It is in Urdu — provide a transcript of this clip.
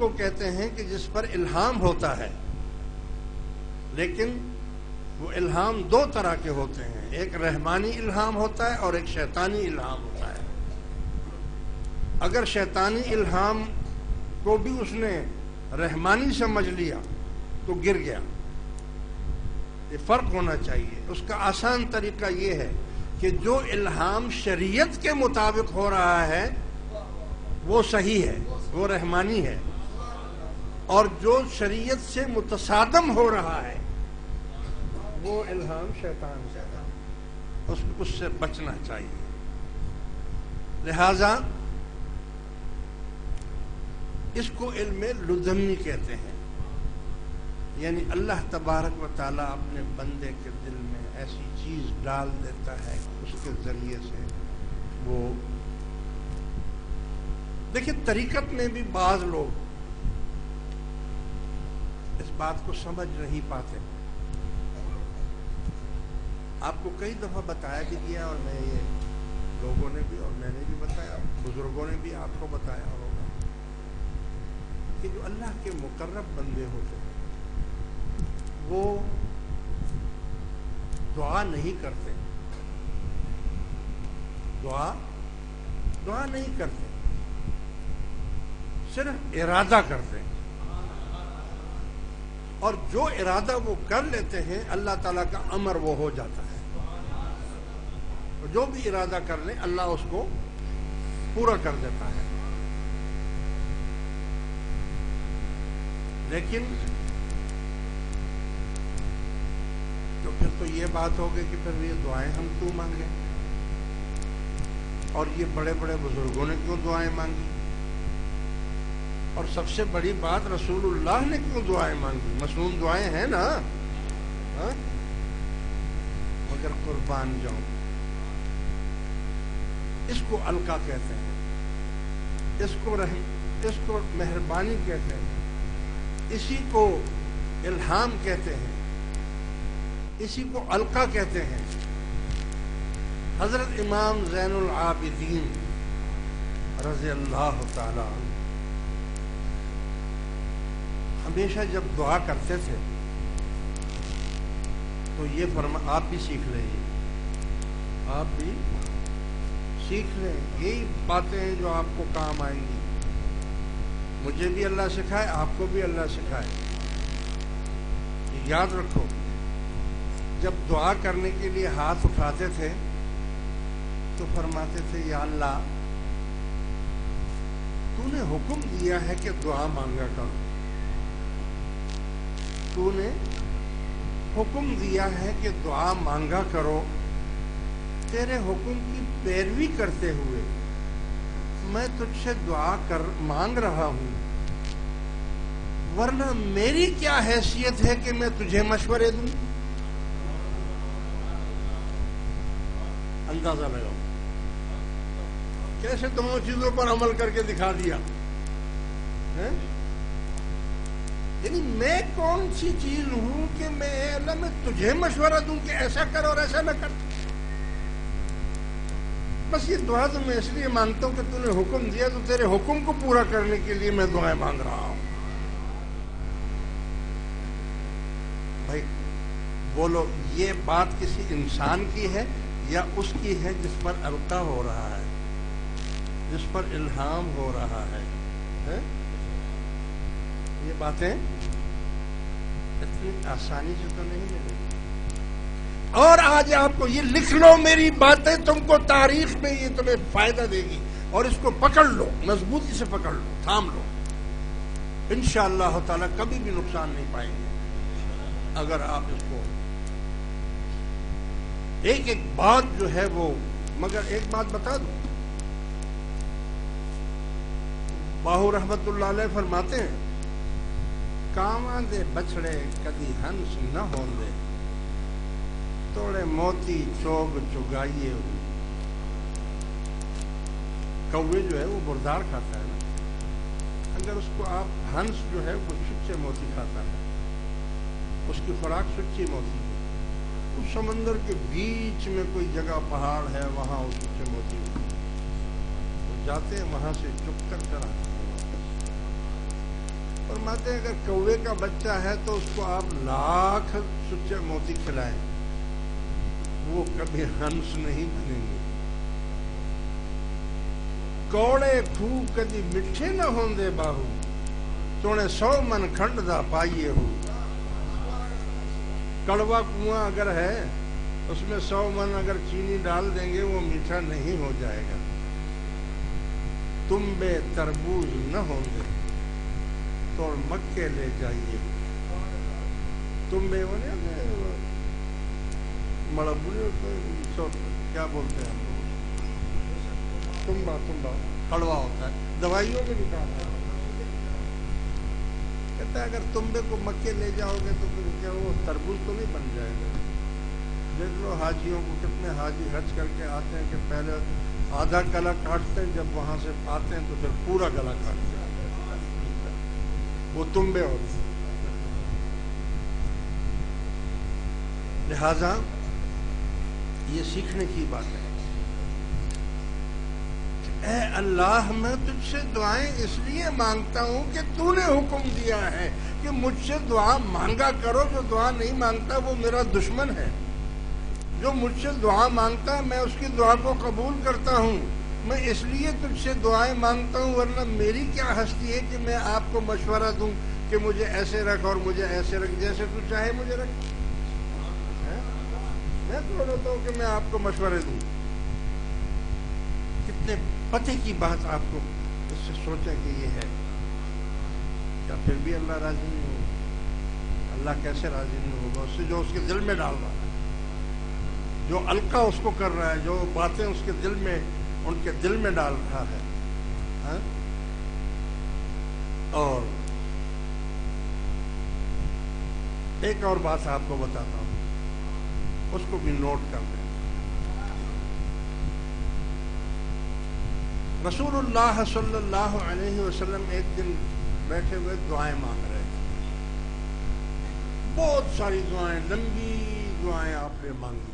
کو کہتے ہیں کہ جس پر الہام ہوتا ہے، لیکن وہ الہام دو طرح کے ہوتے ہیں، ایک رحمانی الہام ہوتا ہے اور ایک شیطانی الہام ہوتا ہے۔ اگر شیطانی الہام کو بھی اس نے رحمانی سمجھ لیا تو گر گیا۔ یہ فرق ہونا چاہیے۔ اس کا آسان طریقہ یہ ہے کہ جو الہام شریعت کے مطابق ہو رہا ہے وہ صحیح ہے، وہ رحمانی ہے، اور جو شریعت سے متصادم ہو رہا ہے وہ الہام شیطان سے ہے، اس سے بچنا چاہیے۔ لہذا اس کو علم لدنی کہتے ہیں، یعنی اللہ تبارک و تعالیٰ اپنے بندے کے دل میں ایسی چیز ڈال دیتا ہے کہ اس کے ذریعے سے وہ دیکھیں، طریقت میں بھی بعض لوگ اس بات کو سمجھ نہیں پاتے۔ آپ کو کئی دفعہ بتایا بھی گیا، اور میں یہ لوگوں نے بھی اور میں نے بھی بتایا، بزرگوں نے بھی آپ کو بتایا ہوگا کہ جو اللہ کے مقرب بندے ہوتے ہیں وہ دعا نہیں کرتے، دعا نہیں کرتے، صرف ارادہ کرتے ہیں، اور جو ارادہ وہ کر لیتے ہیں اللہ تعالیٰ کا امر وہ ہو جاتا ہے۔ جو بھی ارادہ کر لیں اللہ اس کو پورا کر دیتا ہے۔ لیکن تو پھر تو یہ بات ہو گئی کہ پھر یہ دعائیں ہم کیوں مانگیں، اور یہ بڑے بڑے بزرگوں نے کیوں دعائیں مانگی، اور سب سے بڑی بات رسول اللہ نے کیوں دعائیں مانگی؟ مصنون دعائیں ہیں نا، مگر قربان جاؤں، اس کو القا کہتے ہیں، اس کو مہربانی کہتے ہیں، اسی کو الہام کہتے ہیں، اسی کو القا کہتے ہیں۔ حضرت امام زین العابدین رضی اللہ تعالی عنہ ہمیشہ جب دعا کرتے تھے تو یہ آپ بھی سیکھ لیں، آپ بھی سیکھ لیں، یہی باتیں ہیں جو آپ کو کام آئیں گی۔ مجھے بھی اللہ سکھائے، آپ کو بھی اللہ سکھائے۔ یاد رکھو، جب دعا کرنے کے لیے ہاتھ اٹھاتے تھے تو فرماتے تھے یا اللہ تو نے حکم دیا ہے کہ دعا مانگا کرو، تو نے حکم دیا ہے کہ دعا مانگا کرو، تیرے حکم کی پیروی کرتے ہوئے میں تجھ سے دعا مانگ رہا ہوں، ورنہ میری کیا حیثیت ہے کہ میں تجھے مشورے دوں؟ اندازہ لگاؤ کیسے دونوں چیزوں پر عمل کر کے دکھا دیا۔ یعنی میں کون سی چیز ہوں کہ میں اللہ میں تجھے مشورہ دوں کہ ایسا کر اور ایسا نہ کر؟ بس یہ دعا تو میں اس لیے مانگتا ہوں کہ تو نے حکم دیا، تو تیرے حکم کو پورا کرنے کے لیے میں دعائیں مانگ رہا ہوں۔ بھائی بولو، یہ بات کسی انسان کی ہے یا اس کی ہے جس پر القا ہو رہا ہے، جس پر الہام ہو رہا ہے؟ یہ باتیں اتنی آسانی سے تو نہیں ملے گی۔ اور آج آپ کو یہ لکھ لو، میری باتیں تم کو تاریخ میں یہ تمہیں فائدہ دے گی، اور اس کو پکڑ لو، مضبوطی سے پکڑ لو، تھام لو، انشاءاللہ تعالی کبھی بھی نقصان نہیں پائیں گے اگر آپ اس کو ایک ایک بات جو ہے وہ۔ مگر ایک بات بتا دوں، باہو رحمت اللہ علیہ فرماتے ہیں کاواں دے بچڑے کدی ہنس نہ ہوندے، توڑے موتی چوگ چگائیے ہوئی۔ کوے جو ہے وہ مردار کھاتا ہے نا، اگر اس کو آپ ہنس جو ہے وہ سچے موتی کھاتا ہے، اس کی خوراک سچی موتی ہے۔ اس سمندر کے بیچ میں کوئی جگہ پہاڑ ہے، وہاں وہ سچے موتی ہوتے ہیں، وہ جاتے ہیں وہاں سے چپ کر آتے ہیں۔ فرماتے ہیں اگر کوے کا بچہ ہے تو اس کو آپ لاکھ سچے موتی کھلائیں وہ کبھی ہنس نہیں بنیں گے. کوڑے کھو کدی میٹھے نہ ہوندے باہو سونے 100 من کھنڈ دا پائیے ہو. کڑوا کنواں اگر ہے اس میں 100 من اگر چینی ڈال دیں گے وہ میٹھا نہیں ہو جائے گا. تم بے تربوز نہ ہوں گے تو مکے لے جائیے. تم بے وہ نہیں مڑبولی کیا بولتے ہیں ہم لوگ تمبا کڑوا ہوتا ہے دوائیوں میں بھی کام ہے. کہتا ہے اگر تمبے کو مکے لے جاؤ گے تو پھر کیا وہ تربوز تو نہیں بن جائے گا. دیکھ لو حاجیوں کو کتنے حاجی حج کر کے آتے ہیں کہ پہلے آدھا گلا کاٹتے ہیں جب وہاں سے آتے ہیں تو پھر پورا گلا کاٹتے ہیں. وہ تمبے ہوتے ہیں. لہذا یہ سیکھنے کی بات ہے. اے اللہ میں تجھ سے دعائیں اس لیے مانگتا ہوں کہ تو نے حکم دیا ہے کہ مجھ سے دعا مانگا کرو. جو دعا نہیں مانگتا وہ میرا دشمن ہے. جو مجھ سے دعا مانگتا ہے میں اس کی دعا کو قبول کرتا ہوں. میں اس لیے تجھ سے دعائیں مانگتا ہوں ورنہ میری کیا ہستی ہے کہ میں آپ کو مشورہ دوں کہ مجھے ایسے رکھ اور مجھے ایسے رکھ. جیسے تو چاہے مجھے رکھ. میں تو ہوتا ہوں کہ میں آپ کو مشورے دوں. کتنے پتے کی بات آپ کو اس سے سوچیں کہ یہ ہے کیا پھر بھی اللہ راضی نہیں ہوگا. اللہ کیسے راضی نہیں ہوگا اس سے جو اس کے دل میں ڈال رہا ہے, جو القا اس کو کر رہا ہے, جو باتیں اس کے دل میں ان کے دل میں ڈال رہا ہے. اور ایک اور بات آپ کو بتاتا ہوں, اس کو بھی نوٹ کر لیں. رسول اللہ صلی اللہ علیہ وسلم ایک دن بیٹھے ہوئے دعائیں مانگ رہے تھے. بہت ساری دعائیں, لمبی دعائیں آپ نے مانگی.